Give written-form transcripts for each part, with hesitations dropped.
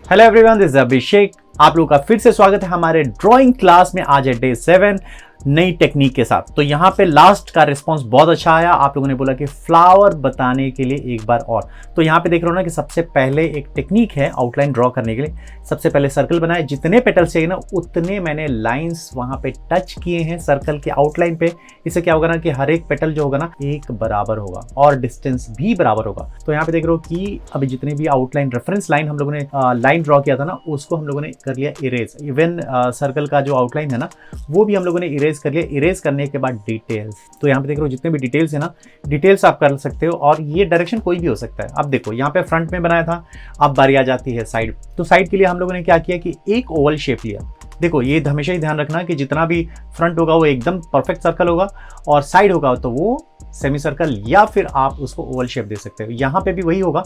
Hello everyone, this is अभिषेक। आप लोगों का फिर से स्वागत है हमारे ड्राइंग क्लास में। आज है डे 7 नई टेक्निक के साथ। तो यहाँ पे लास्ट का रिस्पांस बहुत अच्छा आया। आप लोगों ने बोला कि फ्लावर बताने के लिए एक बार और। तो यहाँ पे देख रहे हो ना कि सबसे पहले एक टेक्निक है आउटलाइन ड्रॉ करने के लिए। सबसे पहले सर्कल बनाए, जितने पेटल्स चाहिए ना उतने मैंने लाइंस वहाँ पे टच किए हैं सर्कल के आउटलाइन पे। इससे क्या होगा ना कि हर एक पेटल जो होगा ना एक बराबर होगा और डिस्टेंस भी बराबर होगा। तो यहाँ पे देख रहे हो कि अभी जितने भी आउटलाइन रेफरेंस लाइन हम लोगों ने लाइन ड्रॉ किया था ना, उसको हम लोगों ने कर लिया इरेज। इवन सर्कल का जो आउटलाइन है ना वो भी हम लोगों ने इरेज कर लिया। इरेज करने के बाद डिटेल्स, तो यहाँ पे देख रहे हो जितने भी डिटेल्स है ना, डिटेल्स आप कर सकते हो और ये डायरेक्शन कोई भी हो सकता है। अब देखो यहाँ पे फ्रंट में बनाया था, अब बारी आ जाती है साइड। तो साइड के लिए हम लोगों ने क्या किया कि एक ओवल शेप लिया। देखो ये हमेशा ही ध्यान रखना कि जितना भी फ्रंट होगा वो एकदम परफेक्ट सर्कल होगा और साइड होगा तो वो सेमी सर्कल या फिर आप उसको ओवल शेप दे सकते हो। यहाँ पे भी वही होगा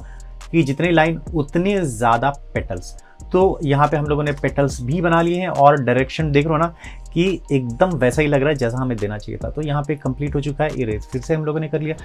कि जितनी लाइन उतने ज़्यादा पेटल्स। तो यहाँ पे हम लोगों ने पेटल्स भी बना लिए हैं और डायरेक्शन देख रहे हो ना कि एकदम वैसा ही लग रहा है जैसा हमें देना चाहिए था। तो यहाँ पे कंप्लीट हो चुका है इरेज, फिर से हम लोगों ने कर लिया।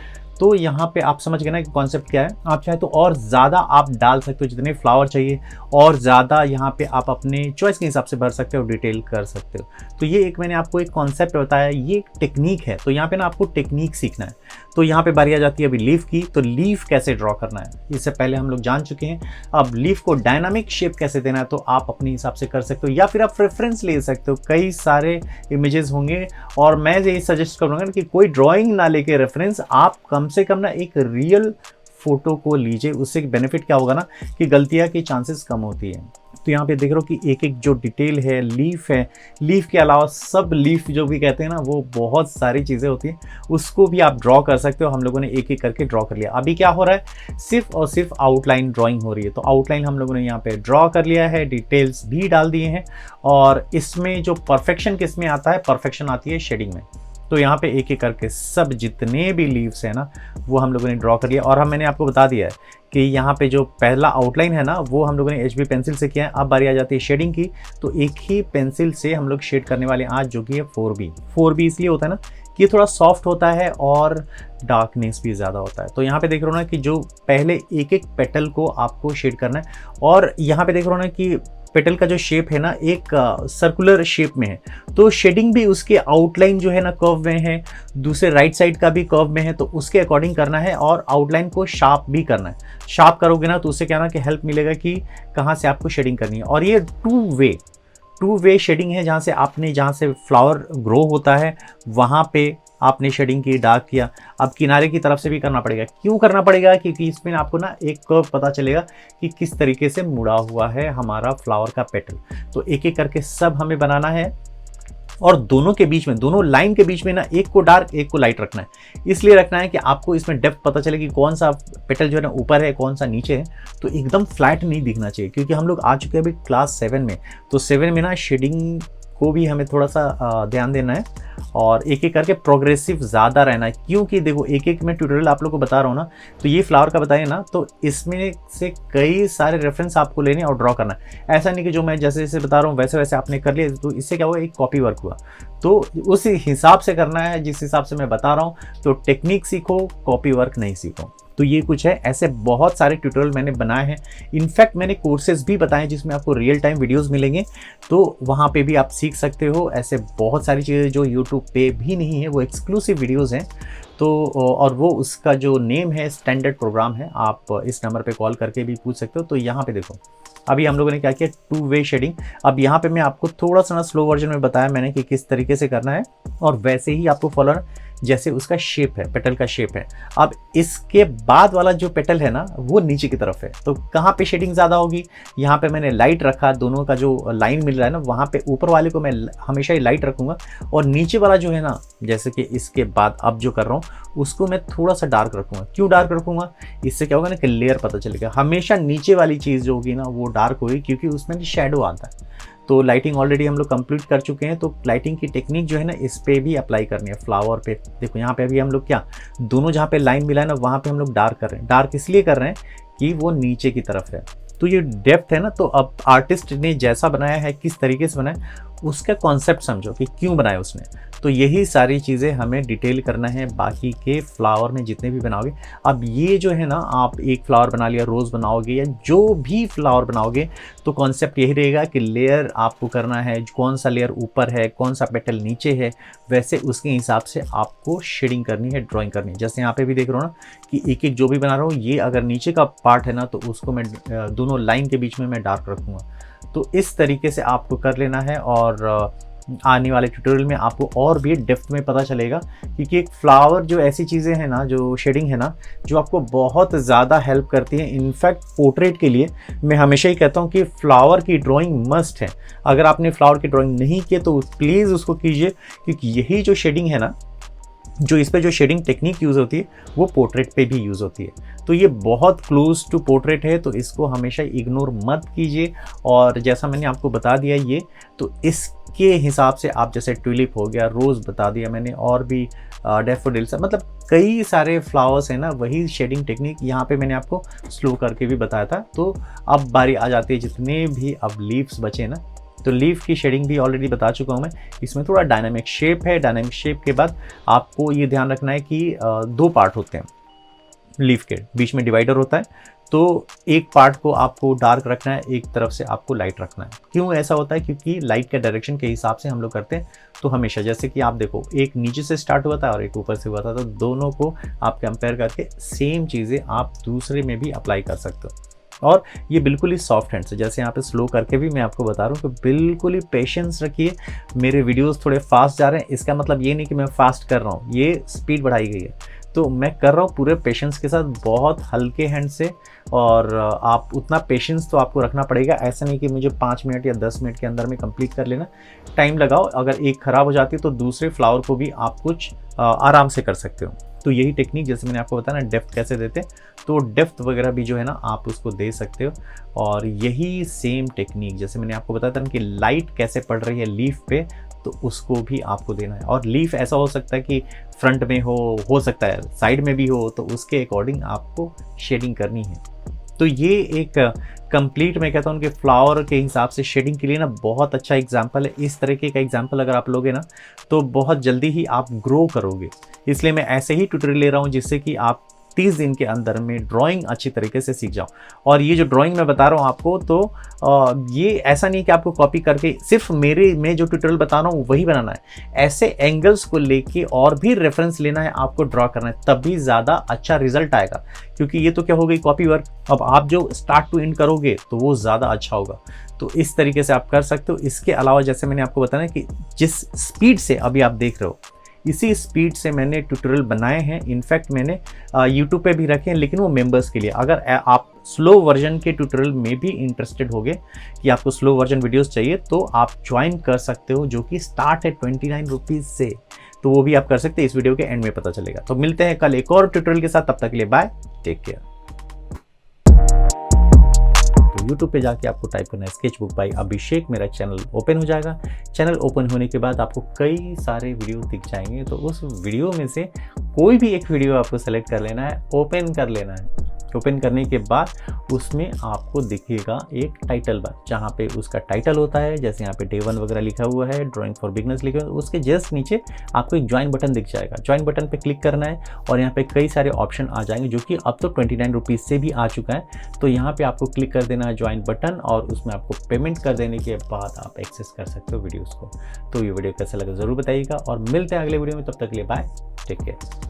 तो यहाँ पे आप समझ गए ना कि कॉन्सेप्ट क्या है। आप चाहे तो और ज़्यादा आप डाल सकते हो, जितने फ्लावर चाहिए और ज़्यादा यहाँ पे आप अपने चॉइस के हिसाब से भर सकते हो, डिटेल कर सकते हो। तो ये एक मैंने आपको एक कॉन्सेप्ट बताया, ये एक टेक्निक है। तो यहाँ पे ना आपको टेक्निक सीखना है। तो यहाँ पे बारी आ जाती है अभी लीफ की। तो लीफ कैसे ड्रॉ करना है इससे पहले हम लोग जान चुके हैं। अब लीफ को डायनामिक शेप कैसे देना है तो आप अपने हिसाब से कर सकते हो या फिर आप रेफरेंस ले सकते हो। कई सारे इमेजेस होंगे और मैं यही सजेस्ट करूंगा कि कोई ड्राइंग ना लेके रेफरेंस, आप कम से कम ना एक रियल फोटो को लीजिए। उससे बेनिफिट क्या होगा ना कि गलतियां की चांसेस कम होती है। तो यहाँ पे देख रहे हो कि एक एक जो डिटेल है, लीफ है, लीफ के अलावा सब लीफ जो भी कहते हैं ना वो बहुत सारी चीज़ें होती हैं, उसको भी आप ड्रॉ कर सकते हो। हम लोगों ने एक एक करके ड्रॉ कर लिया। अभी क्या हो रहा है, सिर्फ और सिर्फ आउटलाइन ड्राइंग हो रही है। तो आउटलाइन हम लोगों ने यहाँ पे ड्रॉ कर लिया है, डिटेल्स भी डाल दिए हैं। और इसमें जो परफेक्शन किस में आता है, परफेक्शन आती है शेडिंग में। तो यहाँ पे एक एक करके सब जितने भी लीव्स हैं ना वो हम लोगों ने ड्रॉ कर लिया। और मैंने आपको बता दिया है कि यहाँ पे जो पहला आउटलाइन है ना वो हम लोगों ने HB पेंसिल से किया है। अब बारी आ जाती है शेडिंग की। तो एक ही पेंसिल से हम लोग शेड करने वाले हैं आज, जो कि है 4B। 4B इसलिए होता है ना कि ये थोड़ा सॉफ्ट होता है और डार्कनेस भी ज़्यादा होता है। तो यहाँ पे देख रहे हो ना कि जो पहले एक एक पेटल को आपको शेड करना है। और यहाँ पे देख रहे हो ना कि पेटल का जो शेप है ना एक सर्कुलर शेप में है। तो शेडिंग भी उसके आउटलाइन जो है ना कर्व में है, दूसरे राइट साइड का भी कर्व में है। तो उसके अकॉर्डिंग करना है और आउटलाइन को शार्प भी करना है। शार्प करोगे ना तो उससे क्या ना कि हेल्प मिलेगा कि कहाँ से आपको शेडिंग करनी है। और ये टू वे शेडिंग है, जहाँ से फ्लावर ग्रो होता है वहाँ पे आपने शेडिंग की, डार्क किया। अब किनारे की तरफ से भी करना पड़ेगा। क्यों करना पड़ेगा? क्योंकि इसमें आपको ना एक कर्व पता चलेगा कि किस तरीके से मुड़ा हुआ है हमारा फ्लावर का पेटल। तो एक एक करके सब हमें बनाना है और दोनों के बीच में, दोनों लाइन के बीच में ना एक को डार्क एक को लाइट रखना है। इसलिए रखना है कि आपको इसमें डेप्थ पता चले कि कौन सा पेटल जो है ना ऊपर है, कौन सा नीचे है। तो एकदम फ्लैट नहीं दिखना चाहिए, क्योंकि हम लोग आ चुके हैं अभी क्लास 7 में। तो 7 में ना शेडिंग को भी हमें थोड़ा सा ध्यान देना है और एक एक करके प्रोग्रेसिव ज़्यादा रहना है। क्योंकि देखो एक एक मैं ट्यूटोरियल आप लोग को बता रहा हूँ ना, तो ये फ्लावर का बताइए ना, तो इसमें से कई सारे रेफरेंस आपको लेने और ड्रॉ करना है। ऐसा नहीं कि जो मैं जैसे जैसे बता रहा हूँ वैसे वैसे आपने कर लिया। तो इससे क्या हुआ, एक कॉपी वर्क हुआ। तो उस हिसाब से करना है जिस हिसाब से मैं बता रहा हूँ। तो टेक्निक सीखो, कॉपी वर्क नहीं सीखो। तो ये कुछ है, ऐसे बहुत सारे ट्यूटोरियल मैंने बनाए हैं। इनफैक्ट मैंने कोर्सेज भी बताए जिसमें आपको रियल टाइम वीडियोस मिलेंगे, तो वहाँ पे भी आप सीख सकते हो। ऐसे बहुत सारी चीज़ें जो यूट्यूब पे भी नहीं है, वो एक्सक्लूसिव वीडियोस हैं। तो और वो उसका जो नेम है स्टैंडर्ड प्रोग्राम है, आप इस नंबर पे कॉल करके भी पूछ सकते हो। तो यहाँ पे देखो अभी हम लोगों ने क्या किया, टू वे शेडिंग। अब यहाँ पे मैं आपको थोड़ा सा ना स्लो वर्जन में बताया मैंने कि किस तरीके से करना है और वैसे ही आपको फॉलो जैसे उसका शेप है, पेटल का शेप है। अब इसके बाद वाला जो पेटल है ना वो नीचे की तरफ है। तो कहाँ पे शेडिंग ज़्यादा होगी, यहाँ पे मैंने लाइट रखा। दोनों का जो लाइन मिल रहा है ना वहाँ पे ऊपर वाले को मैं हमेशा ही लाइट रखूँगा और नीचे वाला जो है ना, जैसे कि इसके बाद अब जो कर रहा हूँ उसको मैं थोड़ा सा डार्क रखूँगा। क्यों डार्क रखूँगा, इससे क्या होगा ना कि लेयर पता चलेगा। हमेशा नीचे वाली चीज़ जो होगी ना वो डार्क होगी, क्योंकि उसमें शेडो आता है। तो लाइटिंग ऑलरेडी हम लोग कंप्लीट कर चुके हैं। तो लाइटिंग की टेक्निक जो है ना इस पे भी अप्लाई करनी है फ्लावर पे। देखो यहाँ पे अभी हम लोग क्या, दोनों जहाँ पे लाइन मिला है ना वहाँ पे हम लोग डार्क कर रहे हैं। डार्क इसलिए कर रहे हैं कि वो नीचे की तरफ है। तो ये डेप्थ है ना, तो अब आर्टिस्ट ने जैसा बनाया है, किस तरीके से बनाया उसका कॉन्सेप्ट समझो कि क्यों बनाया उसने। तो यही सारी चीज़ें हमें डिटेल करना है बाकी के फ्लावर में जितने भी बनाओगे। अब ये जो है ना, आप एक फ्लावर बना लिया, रोज़ बनाओगे या जो भी फ्लावर बनाओगे, तो कॉन्सेप्ट यही रहेगा कि लेयर आपको करना है, कौन सा लेयर ऊपर है, कौन सा पेटल नीचे है, वैसे उसके हिसाब से आपको शेडिंग करनी है, ड्राइंग करनी है। जैसे यहाँ पे भी देख रहा हूँ ना कि एक एक जो भी बना रहा हूँ, ये अगर नीचे का पार्ट है ना, तो उसको मैं दोनों लाइन के बीच में मैं डार्क रखूँगा। तो इस तरीके से आपको कर लेना है, और आने वाले ट्यूटोरियल में आपको और भी डेप्थ में पता चलेगा, क्योंकि एक फ्लावर जो ऐसी चीज़ें हैं ना, जो शेडिंग है ना, जो आपको बहुत ज़्यादा हेल्प करती है। इनफैक्ट पोर्ट्रेट के लिए मैं हमेशा ही कहता हूँ कि फ्लावर की ड्राइंग मस्ट है। अगर आपने फ्लावर की ड्राइंग नहीं की तो प्लीज़ उसको कीजिए, क्योंकि यही जो शेडिंग है ना, जो इस पे जो शेडिंग टेक्निक यूज़ होती है, वो पोर्ट्रेट पे भी यूज़ होती है। तो ये बहुत क्लोज टू पोर्ट्रेट है, तो इसको हमेशा इग्नोर मत कीजिए। और जैसा मैंने आपको बता दिया ये, तो इसके हिसाब से आप, जैसे ट्यूलिप हो गया, रोज़ बता दिया मैंने, और भी डैफोडिल्स, मतलब कई सारे फ्लावर्स हैं ना, वही शेडिंग टेक्निक यहाँ पे मैंने आपको स्लो करके भी बताया था। तो अब बारी आ जाती है जितने भी अब लीव्स बचे ना, तो लीफ की शेडिंग भी ऑलरेडी बता चुका हूँ मैं। इसमें थोड़ा डायनामिक शेप है। डायनामिक शेप के बाद आपको ये ध्यान रखना है कि दो पार्ट होते हैं लीफ के, बीच में डिवाइडर होता है। तो एक पार्ट को आपको डार्क रखना है, एक तरफ से आपको लाइट रखना है। क्यों ऐसा होता है? क्योंकि लाइट के डायरेक्शन के हिसाब से हम लोग करते हैं। तो हमेशा, जैसे कि आप देखो, एक नीचे से स्टार्ट हुआ था और एक ऊपर से हुआ था, तो दोनों को आप कंपेयर करके सेम चीज़ें आप दूसरे में भी अप्लाई कर सकते हो। और ये बिल्कुल ही सॉफ्ट हैंड से, जैसे यहाँ पे स्लो करके भी मैं आपको बता रहा हूँ कि बिल्कुल ही पेशेंस रखिए। मेरे वीडियोस थोड़े फास्ट जा रहे हैं, इसका मतलब ये नहीं कि मैं फास्ट कर रहा हूँ, ये स्पीड बढ़ाई गई है। तो मैं कर रहा हूँ पूरे पेशेंस के साथ, बहुत हल्के हैंड से। और आप उतना पेशेंस तो आपको रखना पड़ेगा। ऐसा नहीं कि मुझे 5 मिनट या 10 मिनट के अंदर में कंप्लीट कर लेना। टाइम लगाओ, अगर एक ख़राब हो जाती है तो दूसरे फ्लावर को भी आप कुछ आराम से कर सकते हो। तो यही टेक्निक, जैसे मैंने आपको बताया ना, डेप्थ कैसे देते हैं, तो डेप्थ वगैरह भी जो है ना, आप उसको दे सकते हो। और यही सेम टेक्निक, जैसे मैंने आपको बताया था ना कि लाइट कैसे पड़ रही है लीफ पे, तो उसको भी आपको देना है। और लीफ ऐसा हो सकता है कि फ्रंट में हो सकता है साइड में भी हो, तो उसके अकॉर्डिंग आपको शेडिंग करनी है। तो ये एक कंप्लीट, मैं कहता हूँ कि फ्लावर के हिसाब से शेडिंग के लिए ना बहुत अच्छा एग्जाम्पल है। इस तरीके का एग्जाम्पल अगर आप लोगे ना, तो बहुत जल्दी ही आप ग्रो करोगे। इसलिए मैं ऐसे ही ट्यूटोरियल ले रहा हूँ, जिससे कि आप 30 दिन के अंदर में ड्राइंग अच्छी तरीके से सीख जाओ। और ये जो ड्राइंग मैं बता रहा हूँ आपको, तो ये ऐसा नहीं कि आपको कॉपी करके सिर्फ मैं जो ट्यूटोरियल बता रहा हूँ वही बनाना है। ऐसे एंगल्स को लेके और भी रेफरेंस लेना है, आपको ड्रॉ करना है, तभी ज़्यादा अच्छा रिजल्ट आएगा। क्योंकि ये तो क्या हो गई, कॉपी वर्क। अब आप जो स्टार्ट टू एंड करोगे तो वो ज़्यादा अच्छा होगा। तो इस तरीके से आप कर सकते हो। इसके अलावा, जैसे मैंने आपको बताया कि जिस स्पीड से अभी आप देख रहे हो, इसी स्पीड से मैंने ट्यूटोरियल बनाए हैं। इनफैक्ट मैंने यूट्यूब पे भी रखे हैं, लेकिन वो मेंबर्स के लिए। अगर आप स्लो वर्जन के ट्यूटोरियल में भी इंटरेस्टेड होगे कि आपको स्लो वर्जन वीडियोस चाहिए, तो आप ज्वाइन कर सकते हो, जो कि स्टार्ट है 29 रुपीज़ से। तो वो भी आप कर सकते हैं, इस वीडियो के एंड में पता चलेगा। तो मिलते हैं कल एक और ट्यूटोरियल के साथ, तब तक के लिए बाय, टेक केयर। यूट्यूब पे जाके आपको टाइप करना है स्केचबुक बाय अभिषेक, मेरा चैनल ओपन हो जाएगा। चैनल ओपन होने के बाद आपको कई सारे वीडियो दिख जाएंगे, तो उस वीडियो में से कोई भी एक वीडियो आपको सेलेक्ट कर लेना है, ओपन कर लेना है। ओपन करने के बाद उसमें आपको दिखेगा एक टाइटल बार, जहाँ पे उसका टाइटल होता है, जैसे यहाँ पे डे 1 वगैरह लिखा हुआ है, ड्राइंग फॉर बिगनर्स लिखा हुआ है, उसके जस्ट नीचे आपको एक ज्वाइन बटन दिख जाएगा। ज्वाइन बटन पे क्लिक करना है और यहाँ पे कई सारे ऑप्शन आ जाएंगे, जो कि अब तो 29 रुपीज़ से भी आ चुका है। तो यहाँ पे आपको क्लिक कर देना है ज्वाइन बटन, और उसमें आपको पेमेंट कर देने के बाद आप एक्सेस कर सकते हो वीडियोज़ को। तो ये वीडियो कैसा लगा ज़रूर बताइएगा, और मिलते हैं अगले वीडियो में। तब तक के लिए बाय, टेक केयर।